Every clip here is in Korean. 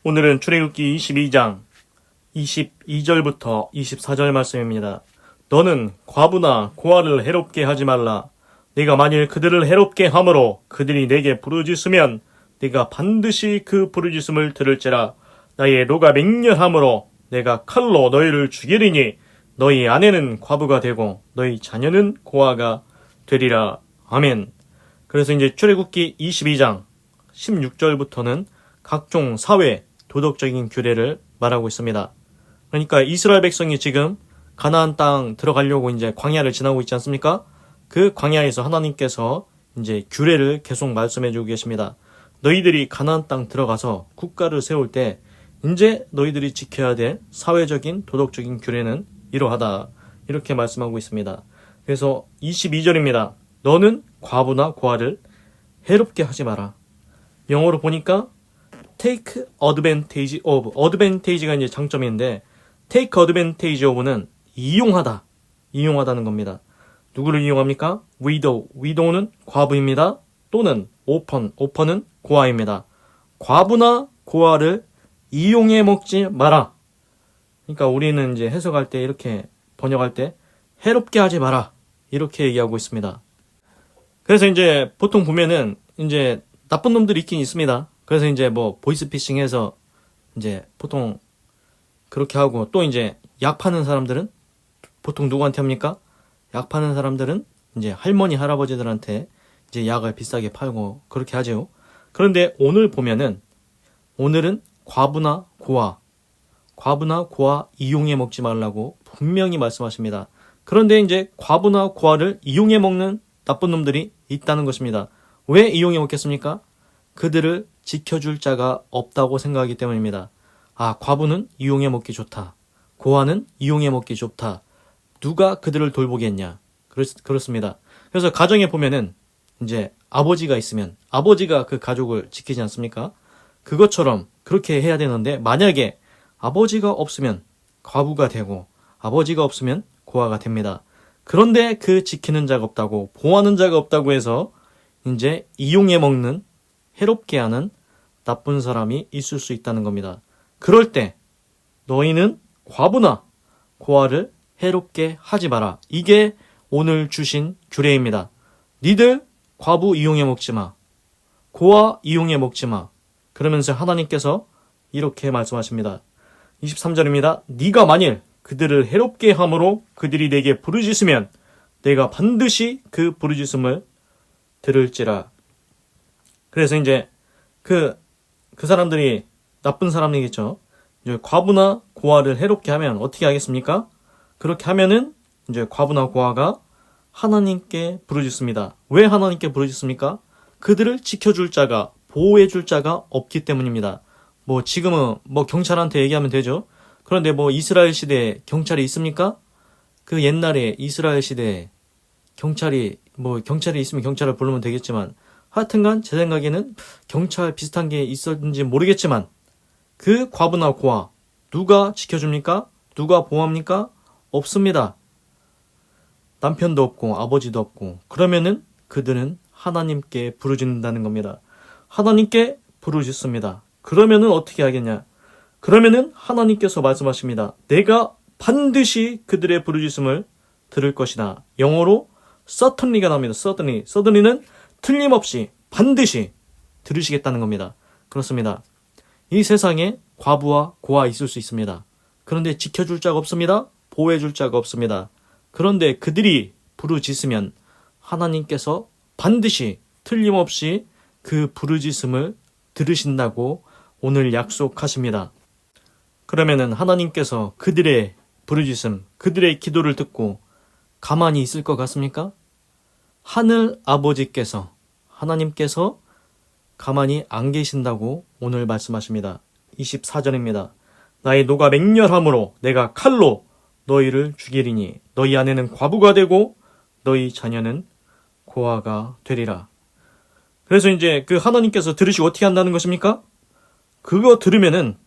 오늘은 출애굽기 22장 22절부터 24절 말씀입니다. 너는 과부나 고아를 해롭게 하지 말라. 네가 만일 그들을 해롭게 함으로 그들이 내게 부르짖으면 네가 반드시 그 부르짖음을 들을지라. 나의 노가 맹렬함으로 내가 칼로 너희를 죽이리니 너희 아내는 과부가 되고 너희 자녀는 고아가 되리라. 아멘. 그래서 이제 출애굽기 22장 16절부터는 각종 사회, 도덕적인 규례를 말하고 있습니다. 그러니까 이스라엘 백성이 지금 가나안 땅 들어가려고 이제 광야를 지나고 있지 않습니까? 그 광야에서 하나님께서 이제 규례를 계속 말씀해 주고 계십니다. 너희들이 가나안 땅 들어가서 국가를 세울 때 이제 너희들이 지켜야 될 사회적인 도덕적인 규례는 이러하다. 이렇게 말씀하고 있습니다. 그래서 22절입니다. 너는 과부나 고아를 해롭게 하지 마라. 영어로 보니까 take advantage of, advantage가 이제 장점인데 take advantage of는 이용하다, 이용하다는 겁니다. 누구를 이용합니까? widow는 과부입니다. 또는 orphan은 고아입니다. 과부나 고아를 이용해 먹지 마라. 그러니까 우리는 이제 해석할 때 이렇게 번역할 때 해롭게 하지 마라 이렇게 얘기하고 있습니다. 그래서 이제 보통 보면은 이제 나쁜 놈들이 있긴 있습니다. 그래서 이제 뭐 보이스피싱해서 이제 보통 그렇게 하고 또 이제 약 파는 사람들은 보통 누구한테 합니까? 약 파는 사람들은 이제 할머니 할아버지들한테 이제 약을 비싸게 팔고 그렇게 하죠. 그런데 오늘 보면은 오늘은 과부나 고아 이용해 먹지 말라고 분명히 말씀하십니다. 그런데 이제 과부나 고아를 이용해 먹는 나쁜 놈들이 있다는 것입니다. 왜 이용해 먹겠습니까? 그들을 지켜줄 자가 없다고 생각하기 때문입니다. 아, 과부는 이용해 먹기 좋다. 고아는 이용해 먹기 좋다. 누가 그들을 돌보겠냐? 그렇습니다. 그래서 가정에 보면은 이제 아버지가 있으면 아버지가 그 가족을 지키지 않습니까? 그것처럼 그렇게 해야 되는데 만약에 아버지가 없으면 과부가 되고 아버지가 없으면 고아가 됩니다. 그런데 그 지키는 자가 없다고 보호하는 자가 없다고 해서 이제 이용해 먹는 해롭게 하는 나쁜 사람이 있을 수 있다는 겁니다. 그럴 때 너희는 과부나 고아를 해롭게 하지 마라. 이게 오늘 주신 규례입니다. 니들 과부 이용해 먹지 마. 고아 이용해 먹지 마. 그러면서 하나님께서 이렇게 말씀하십니다. 23절입니다. 네가 만일 그들을 해롭게 함으로 그들이 내게 부르짖으면 내가 반드시 그 부르짖음을 들을지라. 그래서 이제 그 사람들이 나쁜 사람이겠죠. 이제 과부나 고아를 해롭게 하면 어떻게 하겠습니까? 그렇게 하면은 이제 과부나 고아가 하나님께 부르짖습니다. 왜 하나님께 부르짖습니까? 그들을 지켜줄 자가, 보호해줄 자가 없기 때문입니다. 뭐 지금은 뭐 경찰한테 얘기하면 되죠. 그런데 뭐 이스라엘 시대에 경찰이 있습니까? 그 옛날에 이스라엘 시대에 경찰이 있으면 경찰을 부르면 되겠지만 하여튼간 제 생각에는 경찰 비슷한 게 있었는지 모르겠지만 그 과부나 고아 누가 지켜줍니까? 누가 보호합니까? 없습니다. 남편도 없고 아버지도 없고 그러면은 그들은 하나님께 부르짖는다는 겁니다. 하나님께 부르짖습니다. 그러면은 어떻게 하겠냐? 그러면은 하나님께서 말씀하십니다. 내가 반드시 그들의 부르짖음을 들을 것이다. 영어로 certainly가 나옵니다. certainly는 틀림없이 반드시 들으시겠다는 겁니다. 그렇습니다. 이 세상에 과부와 고아 있을 수 있습니다. 그런데 지켜줄 자가 없습니다. 보호해줄 자가 없습니다. 그런데 그들이 부르짖으면 하나님께서 반드시 틀림없이 그 부르짖음을 들으신다고 오늘 약속하십니다. 그러면은 하나님께서 그들의 부르짖음, 그들의 기도를 듣고 가만히 있을 것 같습니까? 하늘 아버지께서, 하나님께서 가만히 안 계신다고 오늘 말씀하십니다. 24절입니다. 나의 노가 맹렬함으로 내가 칼로 너희를 죽이리니 너희 아내는 과부가 되고 너희 자녀는 고아가 되리라. 그래서 이제 그 하나님께서 들으시고 어떻게 한다는 것입니까? 그거 들으면은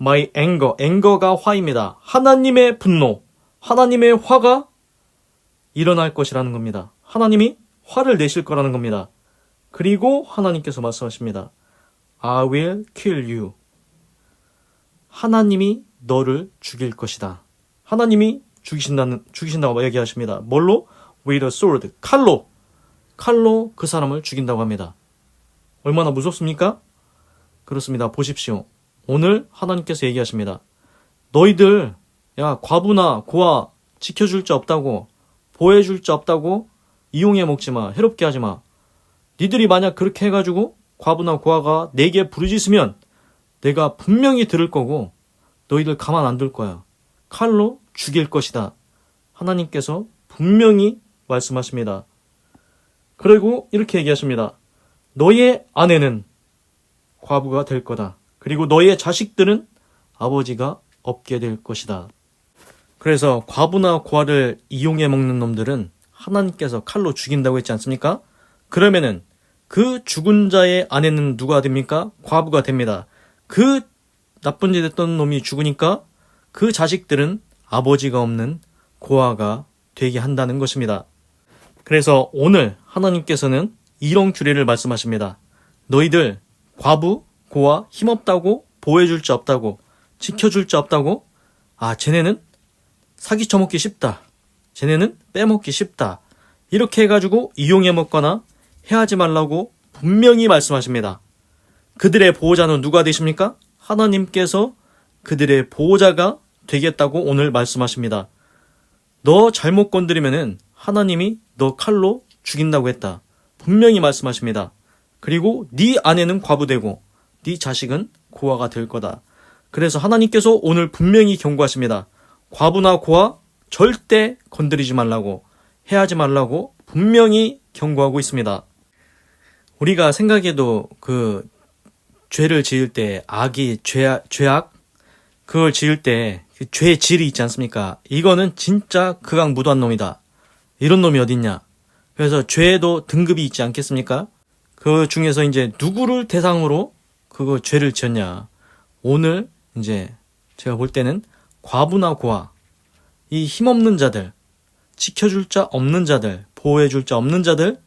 my anger가 화입니다. 하나님의 분노, 하나님의 화가 일어날 것이라는 겁니다. 하나님이 화를 내실 거라는 겁니다. 그리고 하나님께서 말씀하십니다. I will kill you. 하나님이 너를 죽일 것이다. 하나님이 죽이신다고 얘기하십니다. 뭘로? With a sword. 칼로 그 사람을 죽인다고 합니다. 얼마나 무섭습니까? 그렇습니다. 보십시오. 오늘 하나님께서 얘기하십니다. 너희들, 야, 과부나 고아 지켜줄 자 없다고, 보호해줄 자 없다고 이용해 먹지 마. 해롭게 하지 마. 니들이 만약 그렇게 해가지고 과부나 고아가 내게 부르짖으면 내가 분명히 들을 거고 너희들 가만 안 둘 거야. 칼로 죽일 것이다. 하나님께서 분명히 말씀하십니다. 그리고 이렇게 얘기하십니다. 너의 아내는 과부가 될 거다. 그리고 너의 자식들은 아버지가 없게 될 것이다. 그래서 과부나 고아를 이용해 먹는 놈들은 하나님께서 칼로 죽인다고 했지 않습니까? 그러면은 그 죽은 자의 아내는 누가 됩니까? 과부가 됩니다. 그 나쁜 짓 했던 놈이 죽으니까 그 자식들은 아버지가 없는 고아가 되게 한다는 것입니다. 그래서 오늘 하나님께서는 이런 규례를 말씀하십니다. 너희들 과부, 고아 힘없다고 보호해줄 자 없다고 지켜줄 자 없다고 쟤네는 사기 쳐먹기 쉽다. 쟤네는 빼먹기 쉽다. 이렇게 해가지고 이용해 먹거나 해하지 말라고 분명히 말씀하십니다. 그들의 보호자는 누가 되십니까? 하나님께서 그들의 보호자가 되겠다고 오늘 말씀하십니다. 너 잘못 건드리면은 하나님이 너 칼로 죽인다고 했다. 분명히 말씀하십니다. 그리고 네 아내는 과부되고 네 자식은 고아가 될 거다. 그래서 하나님께서 오늘 분명히 경고하십니다. 과부나 고아 절대 건드리지 말라고, 해하지 말라고 분명히 경고하고 있습니다. 우리가 생각해도 그 죄를 지을 때 죄악 그걸 지을 때 그 죄의 질이 있지 않습니까? 이거는 진짜 극악무도한 놈이다. 이런 놈이 어딨냐? 그래서 죄에도 등급이 있지 않겠습니까? 그 중에서 이제 누구를 대상으로 그거 죄를 지었냐? 오늘 이제 제가 볼 때는 과부나 고아, 이 힘없는 자들, 지켜줄 자 없는 자들, 보호해줄 자 없는 자들,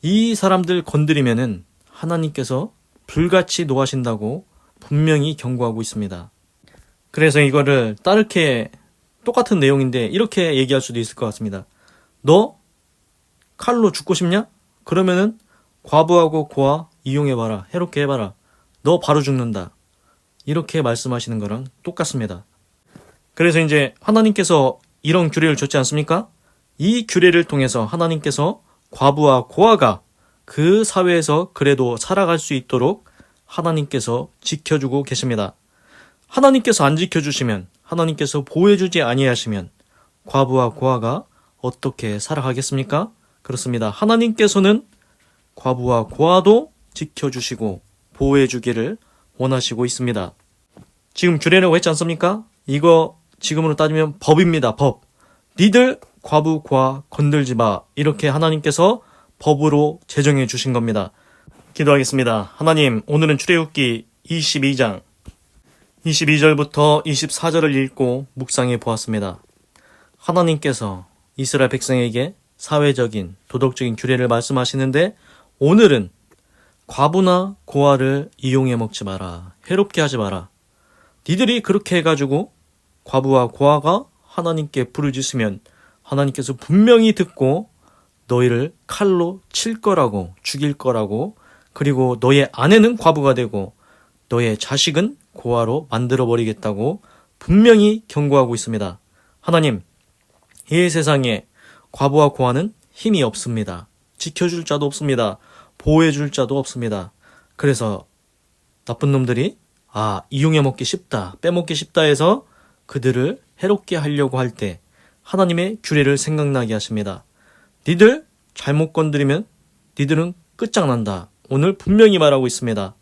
이 사람들 건드리면은 하나님께서 불같이 노하신다고 분명히 경고하고 있습니다. 그래서 이거를 따르게 똑같은 내용인데 이렇게 얘기할 수도 있을 것 같습니다. 너 칼로 죽고 싶냐? 그러면은 과부하고 고아 이용해봐라. 해롭게 해봐라. 너 바로 죽는다. 이렇게 말씀하시는 거랑 똑같습니다. 그래서 이제 하나님께서 이런 규례를 줬지 않습니까? 이 규례를 통해서 하나님께서 과부와 고아가 그 사회에서 그래도 살아갈 수 있도록 하나님께서 지켜주고 계십니다. 하나님께서 안 지켜주시면, 하나님께서 보호해주지 아니하시면 과부와 고아가 어떻게 살아가겠습니까? 그렇습니다. 하나님께서는 과부와 고아도 지켜주시고 보호해주기를 원하시고 있습니다. 지금 규례라고 했지 않습니까? 이거 지금으로 따지면 법입니다. 법. 니들 과부, 고아 건들지 마. 이렇게 하나님께서 법으로 제정해 주신 겁니다. 기도하겠습니다. 하나님, 오늘은 출애굽기 22장 22절부터 24절을 읽고 묵상해 보았습니다. 하나님께서 이스라엘 백성에게 사회적인, 도덕적인 규례를 말씀하시는데 오늘은 과부나 고아를 이용해 먹지 마라. 해롭게 하지 마라. 니들이 그렇게 해가지고 과부와 고아가 하나님께 부르짖으면 하나님께서 분명히 듣고 너희를 칼로 칠 거라고, 죽일 거라고, 그리고 너의 아내는 과부가 되고 너의 자식은 고아로 만들어버리겠다고 분명히 경고하고 있습니다. 하나님, 이 세상에 과부와 고아는 힘이 없습니다. 지켜줄 자도 없습니다. 보호해줄 자도 없습니다. 그래서 나쁜 놈들이 이용해 먹기 쉽다, 빼먹기 쉽다 해서 그들을 해롭게 하려고 할 때 하나님의 규례를 생각나게 하십니다. 니들 잘못 건드리면 니들은 끝장난다. 오늘 분명히 말하고 있습니다.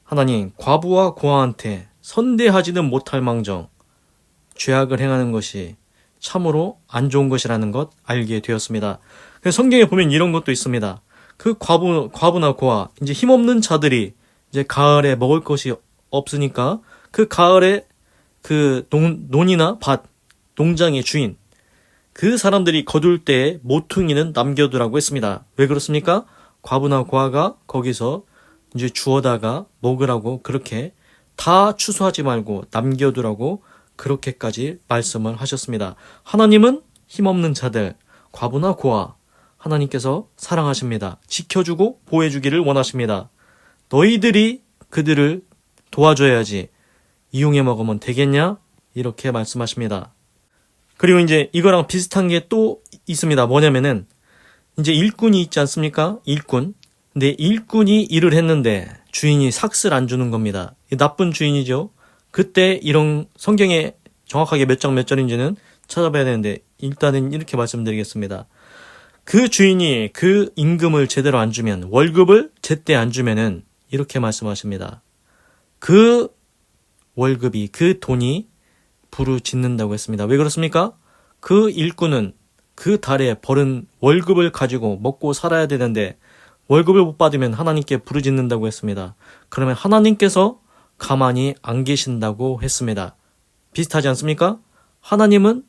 하나님, 과부와 고아한테 선대하지는 못할 망정 죄악을 행하는 것이 참으로 안 좋은 것이라는 것 알게 되었습니다. 성경에 보면 이런 것도 있습니다. 그 과부나 고아, 이제 힘없는 자들이 이제 가을에 먹을 것이 없으니까 그 가을에 그 논이나 밭, 농장의 주인, 그 사람들이 거둘 때에 모퉁이는 남겨두라고 했습니다. 왜 그렇습니까? 과부나 고아가 거기서 이제 주워다가 먹으라고 그렇게 다 추수하지 말고 남겨두라고 그렇게까지 말씀을 하셨습니다. 하나님은 힘없는 자들, 과부나 고아, 하나님께서 사랑하십니다. 지켜주고 보호해주기를 원하십니다. 너희들이 그들을 도와줘야지 이용해 먹으면 되겠냐? 이렇게 말씀하십니다. 그리고 이제 이거랑 비슷한 게 또 있습니다. 뭐냐면은 이제 일꾼이 있지 않습니까? 일꾼. 근데 일꾼이 일을 했는데 주인이 삭스를 안 주는 겁니다. 나쁜 주인이죠. 그때 이런 성경에 정확하게 몇 장 몇 절인지는 찾아봐야 되는데 일단은 이렇게 말씀드리겠습니다. 그 주인이 그 임금을 제대로 안 주면, 월급을 제때 안 주면은 이렇게 말씀하십니다. 그 월급이, 그 돈이 부르짖는다고 했습니다. 왜 그렇습니까? 그 일꾼은 그 달에 벌은 월급을 가지고 먹고 살아야 되는데 월급을 못 받으면 하나님께 부르짖는다고 했습니다. 그러면 하나님께서 가만히 안 계신다고 했습니다. 비슷하지 않습니까? 하나님은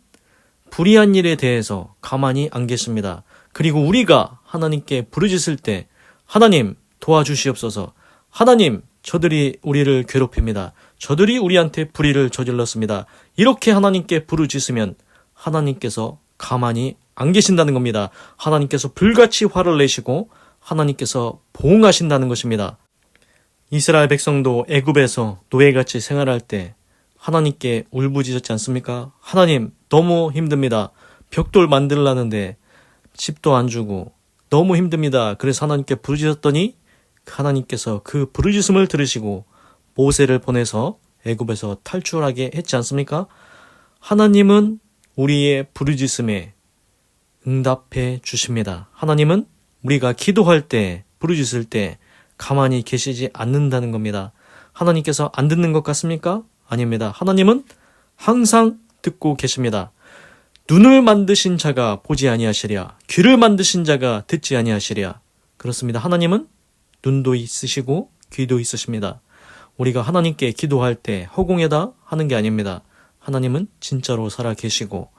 불의한 일에 대해서 가만히 안 계십니다. 그리고 우리가 하나님께 부르짖을 때 하나님 도와주시옵소서, 하나님 저들이 우리를 괴롭힙니다, 저들이 우리한테 불의를 저질렀습니다, 이렇게 하나님께 부르짖으면 하나님께서 가만히 안 계신다는 겁니다. 하나님께서 불같이 화를 내시고 하나님께서 보응하신다는 것입니다. 이스라엘 백성도 애굽에서 노예같이 생활할 때 하나님께 울부짖었지 않습니까? 하나님 너무 힘듭니다. 벽돌 만들라는데 집도 안 주고 너무 힘듭니다. 그래서 하나님께 부르짖었더니 하나님께서 그 부르짖음을 들으시고 모세를 보내서 애굽에서 탈출하게 했지 않습니까? 하나님은 우리의 부르짖음에 응답해 주십니다. 하나님은 우리가 기도할 때, 부르짖을 때 가만히 계시지 않는다는 겁니다. 하나님께서 안 듣는 것 같습니까? 아닙니다. 하나님은 항상 듣고 계십니다. 눈을 만드신 자가 보지 아니하시랴, 귀를 만드신 자가 듣지 아니하시랴. 그렇습니다. 하나님은 눈도 있으시고 귀도 있으십니다. 우리가 하나님께 기도할 때 허공에다 하는 게 아닙니다. 하나님은 진짜로 살아 계시고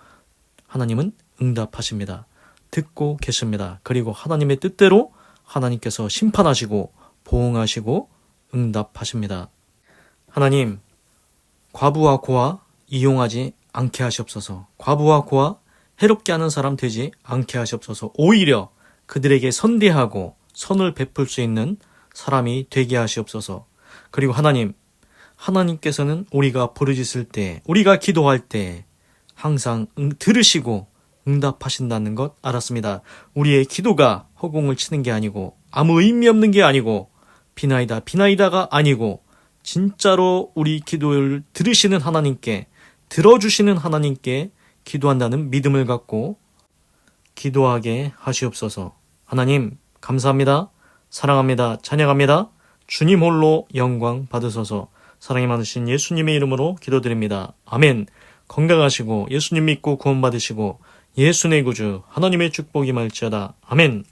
하나님은 응답하십니다. 듣고 계십니다. 그리고 하나님의 뜻대로 하나님께서 심판하시고 보응하시고 응답하십니다. 하나님, 과부와 고아 이용하지 않게 하시옵소서. 과부와 고아 해롭게 하는 사람 되지 않게 하시옵소서. 오히려 그들에게 선대하고 선을 베풀 수 있는 사람이 되게 하시옵소서. 그리고 하나님, 하나님께서는 우리가 부르짖을 때, 우리가 기도할 때 항상 들으시고 응답하신다는 것 알았습니다. 우리의 기도가 허공을 치는 게 아니고 아무 의미 없는 게 아니고 비나이다가 아니고 진짜로 우리 기도를 들으시는 하나님께, 들어주시는 하나님께 기도한다는 믿음을 갖고 기도하게 하시옵소서. 하나님 감사합니다. 사랑합니다. 찬양합니다. 주님 홀로 영광 받으소서. 사랑이 많으신 예수님의 이름으로 기도드립니다. 아멘. 건강하시고 예수님 믿고 구원받으시고 예수의 구주 하나님의 축복이 말지어다. 아멘.